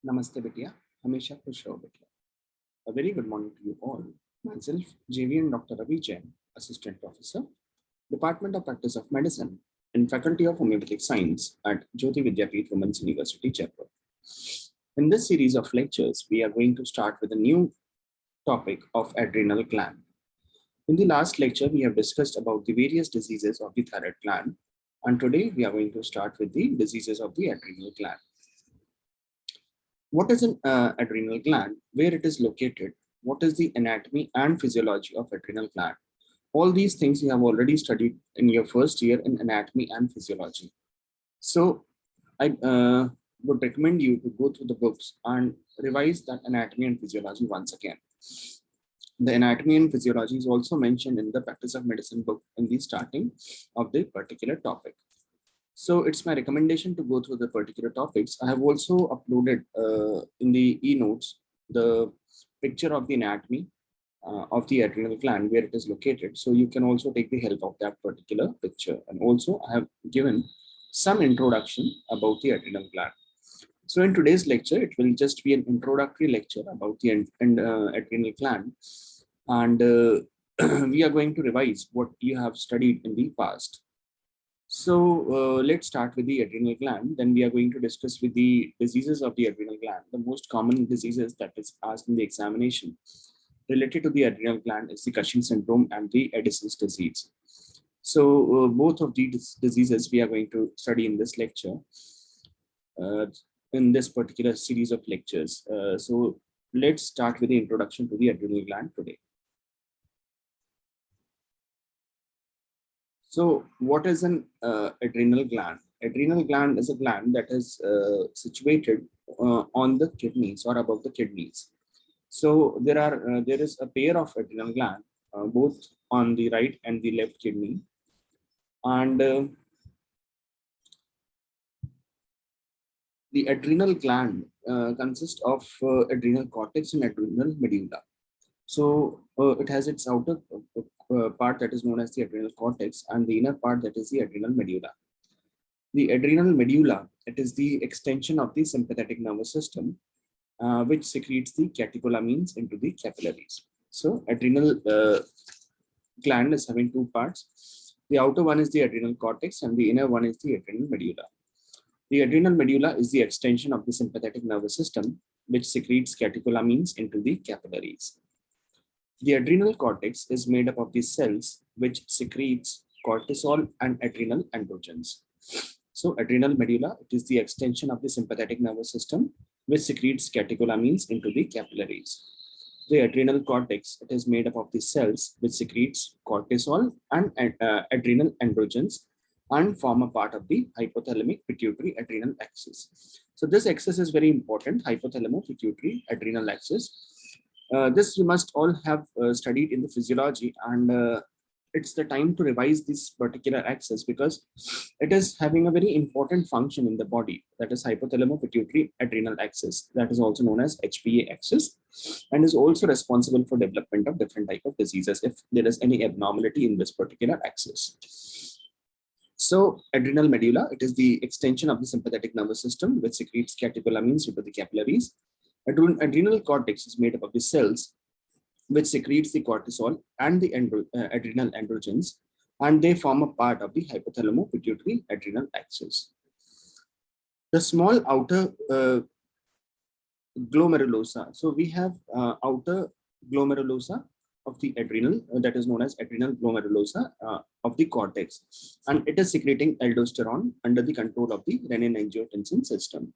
Namaste Bitya. हमेशा खुश रहो बेटिया. A very good morning to you all. Myself, JVN Dr. Ravi Jain, Assistant Professor, Department of Practice of Medicine, and Faculty of Homeopathic Science at Jyoti Vidyapeeth Women's University, Jaipur. In this series of lectures, we are going to start with a new topic of adrenal gland. In the last lecture, we have discussed about the various diseases of the thyroid gland, and today we are going to start with the diseases of the adrenal gland. What is an adrenal gland? Where it is located? What is the anatomy and physiology of adrenal gland? All these things you have already studied in your first year in anatomy and physiology. So I would recommend you to go through the books and revise that anatomy and physiology once again. The anatomy and physiology is also mentioned in the Practice of Medicine book in the starting of the particular topic. So it's my recommendation to go through the particular topics. I have also uploaded in the e-notes the picture of the anatomy of the adrenal gland, where it is located. So you can also take the help of that particular picture. And also I have given some introduction about the adrenal gland. So in today's lecture, it will just be an introductory lecture about the adrenal gland. And we are going to revise what you have studied in the past. So let's start with the adrenal gland. Then we are going to discuss with the diseases of the adrenal gland. The most common diseases that is asked in the examination related to the adrenal gland is the Cushing syndrome and the Addison's disease. So both of these diseases we are going to study in this lecture, in this particular series of lectures. So let's start with the introduction to the adrenal gland today. So what is an adrenal gland? Adrenal gland is a gland that is situated on the kidneys or above the kidneys. So there is a pair of adrenal gland, both on the right and the left kidney. And the adrenal gland consists of adrenal cortex and adrenal medulla. So it has its outer part that is known as the adrenal cortex and the inner part that is the adrenal medulla. The adrenal medulla, it is the extension of the sympathetic nervous system, which secretes the catecholamines into the capillaries. So adrenal gland is having two parts. The outer one is the adrenal cortex and the inner one is the adrenal medulla. The adrenal medulla is the extension of the sympathetic nervous system, which secretes catecholamines into the capillaries. The adrenal cortex is made up of the cells which secretes cortisol and adrenal androgens. So adrenal medulla, it is the extension of the sympathetic nervous system which secretes catecholamines into the capillaries. The adrenal cortex, it is made up of the cells which secretes cortisol and adrenal androgens and form a part of the hypothalamic pituitary adrenal axis. So this axis is very important, hypothalamic pituitary adrenal axis. This you must all have studied in the physiology, and it's the time to revise this particular axis because it is having a very important function in the body, that is hypothalamo-pituitary adrenal axis, that is also known as HPA axis, and is also responsible for development of different type of diseases if there is any abnormality in this particular axis. So adrenal medulla, it is the extension of the sympathetic nervous system which secretes catecholamines into the capillaries. Adrenal cortex is made up of the cells which secretes the cortisol and the adrenal androgens, and they form a part of the hypothalamo-pituitary adrenal axis. The small outer glomerulosa. So we have outer glomerulosa of the adrenal, that is known as adrenal glomerulosa of the cortex, and it is secreting aldosterone under the control of the renin-angiotensin system.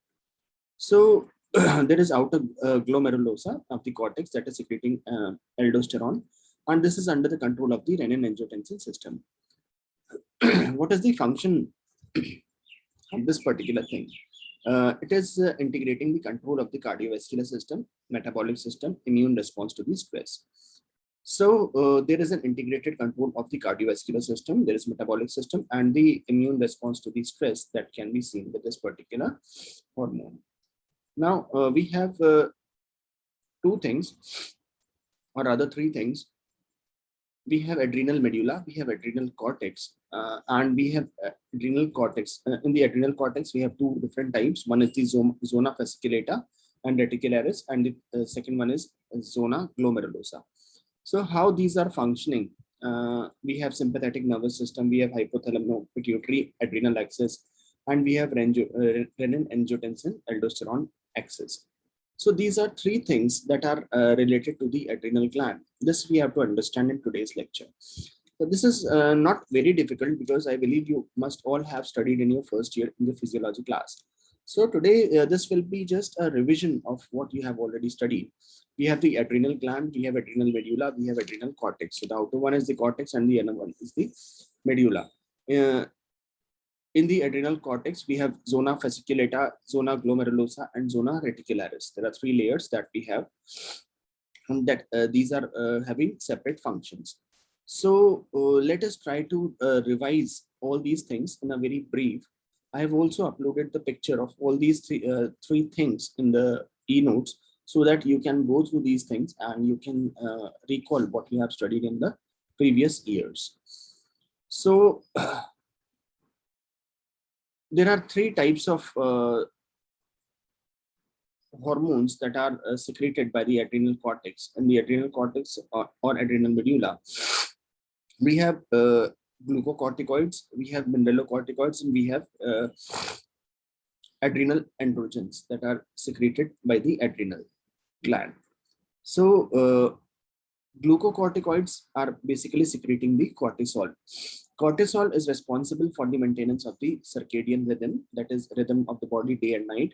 So there is outer glomerulosa of the cortex that is secreting aldosterone, and this is under the control of the renin-angiotensin system. What is the function of this particular thing? It is integrating the control of the cardiovascular system, metabolic system, immune response to the stress. So there is an integrated control of the cardiovascular system, there is metabolic system, and the immune response to the stress that can be seen with this particular hormone. Now we have two things, or rather three things. We have adrenal medulla, we have adrenal cortex, and we have adrenal cortex. In the adrenal cortex, we have two different types. One is the zona fasciculata, and reticularis, and the second one is zona glomerulosa. So how these are functioning? We have sympathetic nervous system, we have hypothalamo pituitary adrenal axis, and we have renin angiotensin aldosterone axis. So these are three things that are related to the adrenal gland. This we have to understand in today's lecture. So this is not very difficult because I believe you must all have studied in your first year in the physiology class. So today this will be just a revision of what you have already studied. We have the adrenal gland, we have adrenal medulla, we have adrenal cortex. So the outer one is the cortex and the inner one is the medulla. In the adrenal cortex, we have zona fasciculata, zona glomerulosa, and zona reticularis. There are three layers that we have, and that these are having separate functions. So let us try to revise all these things in a very brief. I have also uploaded the picture of all these three things in the e-notes so that you can go through these things and you can recall what you have studied in the previous years. So there are three types of hormones that are secreted by the adrenal cortex, and the adrenal cortex or adrenal medulla. We have glucocorticoids, we have mineralocorticoids, and we have adrenal androgens that are secreted by the adrenal gland. So glucocorticoids are basically secreting the cortisol. Cortisol is responsible for the maintenance of the circadian rhythm, that is rhythm of the body day and night.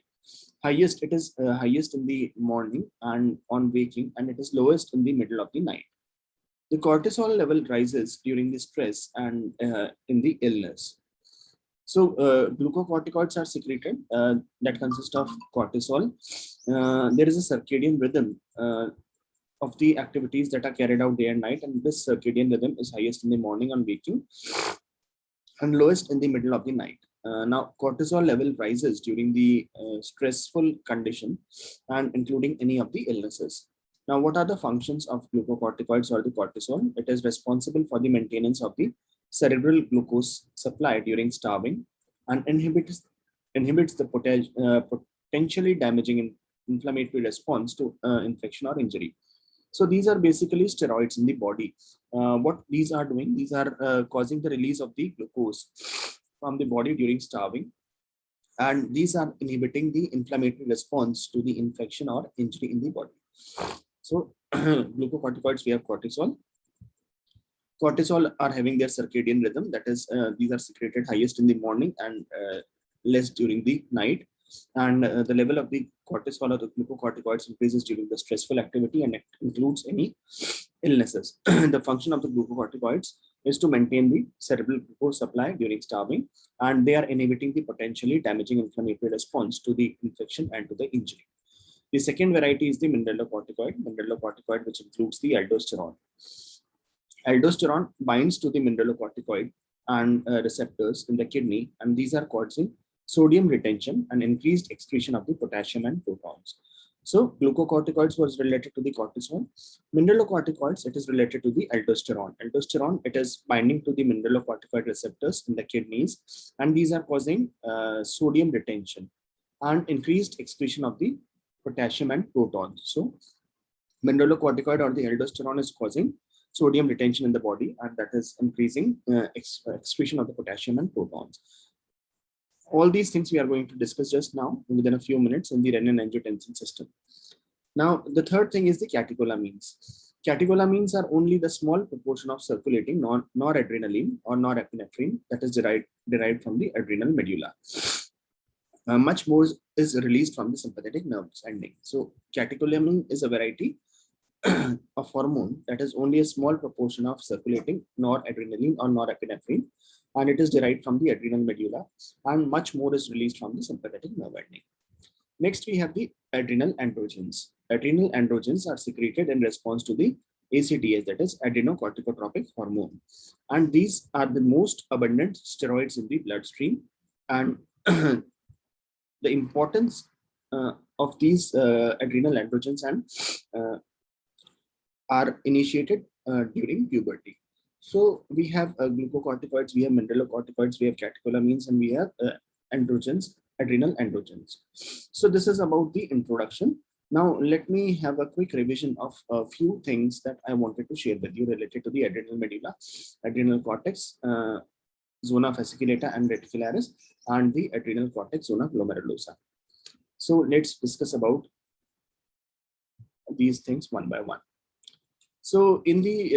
Highest, it is highest in the morning and on waking, and it is lowest in the middle of the night. The cortisol level rises during the stress and in the illness. So glucocorticoids are secreted that consist of cortisol. There is a circadian rhythm of the activities that are carried out day and night, and this circadian rhythm is highest in the morning on waking and lowest in the middle of the night. Now, cortisol level rises during the stressful condition and including any of the illnesses. Now, what are the functions of glucocorticoids or the cortisol? It is responsible for the maintenance of the cerebral glucose supply during starving and inhibits the potentially damaging inflammatory response to infection or injury. So these are basically steroids in the body. What these are doing, these are causing the release of the glucose from the body during starving. And these are inhibiting the inflammatory response to the infection or injury in the body. So glucocorticoids, we have cortisol. Cortisol are having their circadian rhythm. That is, these are secreted highest in the morning and less during the night. And the level of the cortisol or the glucocorticoids increases during the stressful activity, and it includes any illnesses. The function of the glucocorticoids is to maintain the cerebral glucose supply during starving, and they are inhibiting the potentially damaging inflammatory response to the infection and to the injury. The second variety is the mineralocorticoid, which includes the aldosterone. Aldosterone binds to the mineralocorticoid and receptors in the kidney, and these are causing sodium retention and increased excretion of the potassium and protons. So glucocorticoids was related to the cortisol. Mineralocorticoids, it is related to the aldosterone. Aldosterone, it is binding to the mineralocorticoid receptors in the kidneys, and these are causing sodium retention and increased excretion of the potassium and protons. So mineralocorticoid or the aldosterone is causing sodium retention in the body, and that is increasing excretion of the potassium and protons. All these things we are going to discuss just now within a few minutes in the renin-angiotensin system. Now, the third thing is the catecholamines. Catecholamines are only the small proportion of circulating noradrenaline or norepinephrine that is derived from the adrenal medulla. Much more is released from the sympathetic nerves ending. So catecholamine is a variety of hormone that is only a small proportion of circulating noradrenaline or norepinephrine, and it is derived from the adrenal medulla, and much more is released from the sympathetic nerve ending. Next, we have the adrenal androgens. Adrenal androgens are secreted in response to the ACTH, that is adrenocorticotropic hormone, and these are the most abundant steroids in the bloodstream. And the importance of these adrenal androgens and are initiated during puberty. So we have glucocorticoids, we have mineralocorticoids, we have catecholamines, and we have androgens adrenal androgens. So this is about the introduction. Now let me have a quick revision of a few things that I wanted to share with you related to the adrenal medulla, adrenal cortex, zona fasciculata and reticularis, and the adrenal cortex, zona glomerulosa. So let's discuss about these things one by one. So in the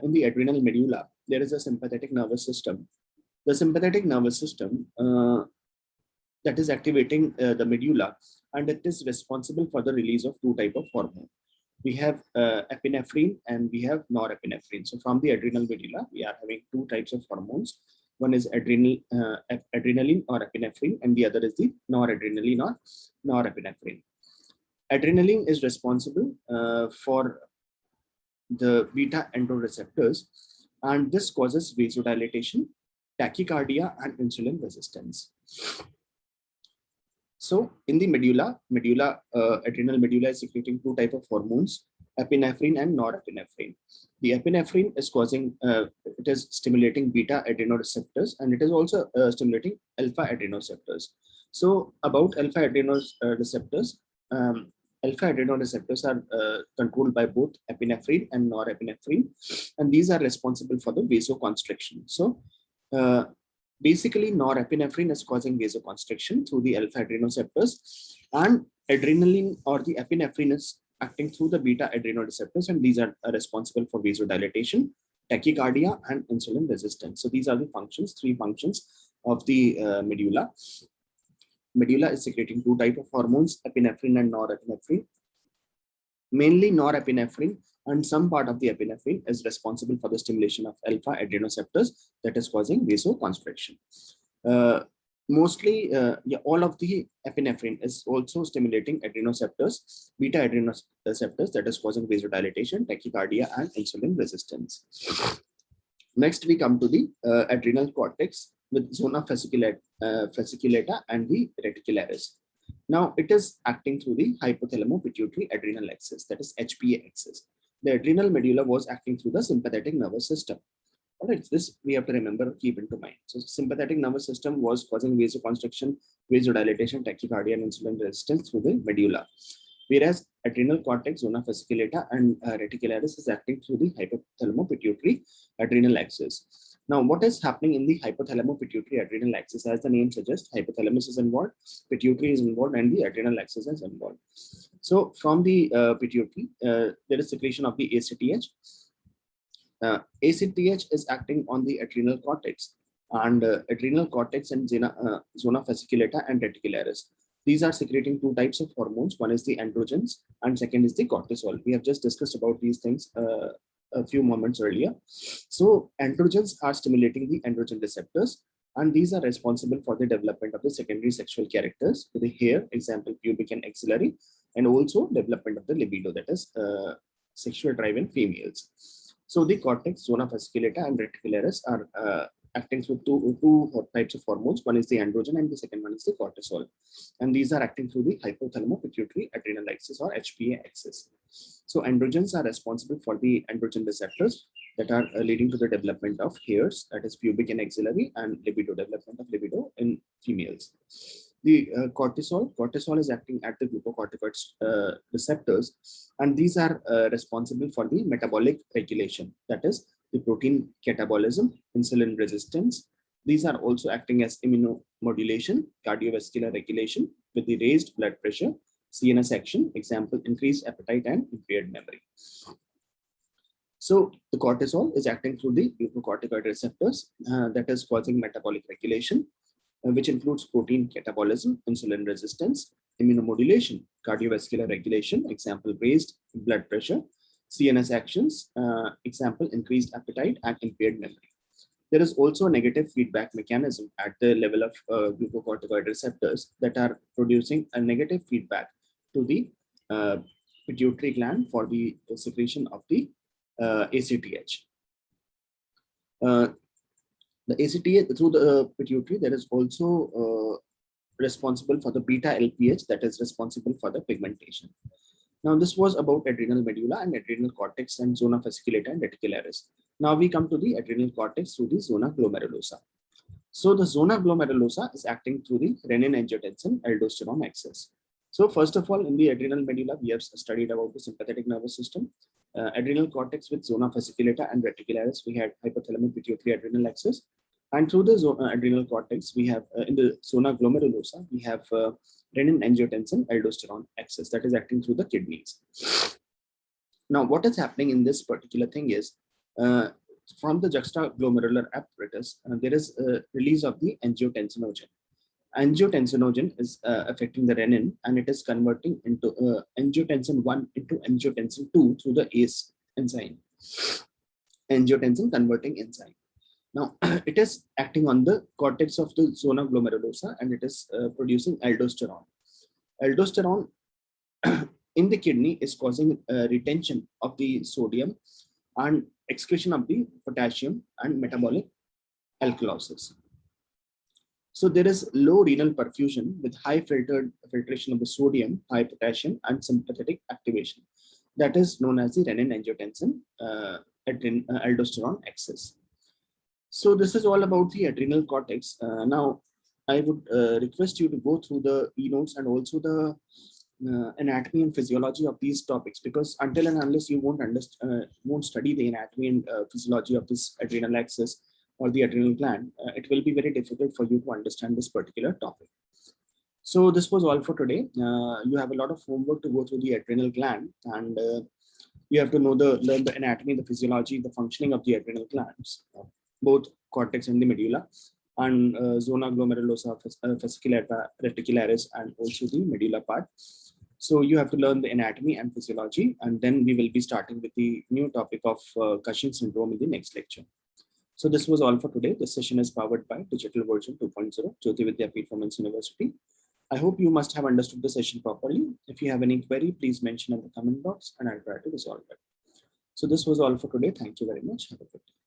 in the adrenal medulla, there is a sympathetic nervous system. The sympathetic nervous system that is activating the medulla, and it is responsible for the release of two types of hormone. We have epinephrine and we have norepinephrine. So from the adrenal medulla, we are having two types of hormones. One is adrenaline or epinephrine, and the other is the noradrenaline or norepinephrine. Adrenaline is responsible for the beta androreceptors, and this causes vasodilatation, tachycardia, and insulin resistance. So in the medulla, adrenal medulla is secreting two types of hormones, epinephrine and norepinephrine. The epinephrine is causing, it is stimulating beta adrenoreceptors, and it is also stimulating alpha adrenoreceptors. So about alpha adrenoreceptors, alpha adrenoreceptors are controlled by both epinephrine and norepinephrine, and these are responsible for the vasoconstriction. So basically, norepinephrine is causing vasoconstriction through the alpha adrenoreceptors, and adrenaline or the epinephrine is acting through the beta adrenoreceptors, and these are responsible for vasodilatation, tachycardia, and insulin resistance. So these are the functions, three functions of the medulla. Medulla is secreting two types of hormones, epinephrine and norepinephrine. Mainly norepinephrine and some part of the epinephrine is responsible for the stimulation of alpha adrenoreceptors that is causing vasoconstriction. Mostly, all of the epinephrine is also stimulating adrenoreceptors, beta adrenoreceptors that is causing vasodilatation, tachycardia, and insulin resistance. Next, we come to the adrenal cortex with zona fasciculata and the reticularis. Now, it is acting through the hypothalamo-pituitary adrenal axis, that is HPA axis. The adrenal medulla was acting through the sympathetic nervous system. All right, this we have to remember, keep into mind. So, sympathetic nervous system was causing vasoconstriction, vasodilatation, tachycardia, and insulin resistance through the medulla. Whereas adrenal cortex, zona fasciculata, and reticularis is acting through the hypothalamo-pituitary adrenal axis. Now, what is happening in the hypothalamo-pituitary adrenal axis? As the name suggests, hypothalamus is involved, pituitary is involved, and the adrenal axis is involved. So, from the pituitary, there is secretion of the ACTH. ACTH is acting on the adrenal cortex, and adrenal cortex and zona fasciculata and reticularis. These are secreting two types of hormones. One is the androgens, and second is the cortisol. We have just discussed about these things a few moments earlier. So androgens are stimulating the androgen receptors, and these are responsible for the development of the secondary sexual characters to the hair, example pubic and axillary, and also development of the libido, that is sexual drive in females. So the cortex, zona fasciculata, and reticularis are acting through two types of hormones. One is the androgen and the second one is the cortisol. And these are acting through the hypothalamo-pituitary adrenal axis or HPA axis. So androgens are responsible for the androgen receptors that are leading to the development of hairs, that is pubic and axillary, and libido, development of libido in females. The cortisol is acting at the glucocorticoid receptors, and these are responsible for the metabolic regulation, that is the protein catabolism, insulin resistance. These are also acting as immunomodulation, cardiovascular regulation with the raised blood pressure, CNS action, example increased appetite and impaired memory. So the cortisol is acting through the glucocorticoid receptors that is causing metabolic regulation, which includes protein catabolism, insulin resistance, immunomodulation, cardiovascular regulation, example raised blood pressure, CNS actions, example increased appetite and impaired memory. There is also a negative feedback mechanism at the level of glucocorticoid receptors that are producing a negative feedback to the pituitary gland for the secretion of the ACTH. The ACTH through the pituitary, there is also responsible for the beta LPH that is responsible for the pigmentation. Now, this was about adrenal medulla and adrenal cortex and zona fasciculata and reticularis. Now we come to the adrenal cortex through the zona glomerulosa. So the zona glomerulosa is acting through the renin-angiotensin-aldosterone axis. So first of all, in the adrenal medulla, we have studied about the sympathetic nervous system, adrenal cortex with zona fasciculata and reticularis. We had hypothalamic pituitary adrenal axis, and through the adrenal cortex, we have in the zona glomerulosa, we have renin-angiotensin-aldosterone axis that is acting through the kidneys. Now, what is happening in this particular thing is, from the juxtaglomerular apparatus, there is a release of the angiotensinogen. Angiotensinogen is affecting the renin, and it is converting into angiotensin 1 into angiotensin 2 through the ACE enzyme, angiotensin converting enzyme. Now, it is acting on the cortex of the zona glomerulosa, and it is producing aldosterone. Aldosterone in the kidney is causing retention of the sodium and excretion of the potassium and metabolic alkalosis. So there is low renal perfusion with high filtration of the sodium, high potassium, and sympathetic activation. That is known as the renin-angiotensin aldosterone axis. So this is all about the adrenal cortex. Now, I would request you to go through the e-notes and also the anatomy and physiology of these topics, because until and unless you won't study the anatomy and physiology of this adrenal axis or the adrenal gland, it will be very difficult for you to understand this particular topic. So this was all for today. You have a lot of homework to go through the adrenal gland, and you have to learn the anatomy, the physiology, the functioning of the adrenal glands, both cortex and the medulla, and zona glomerulosa, fasciculata, reticularis, and also the medulla part. So you have to learn the anatomy and physiology, and then we will be starting with the new topic of Cushing syndrome in the next lecture. So this was all for today. This session is powered by Digital Version 2.0, Jyoti Vidyapeeth Women's University. I hope you must have understood the session properly. If you have any query, please mention in the comment box and I'll try to resolve it. So this was all for today. Thank you very much. Have a good day.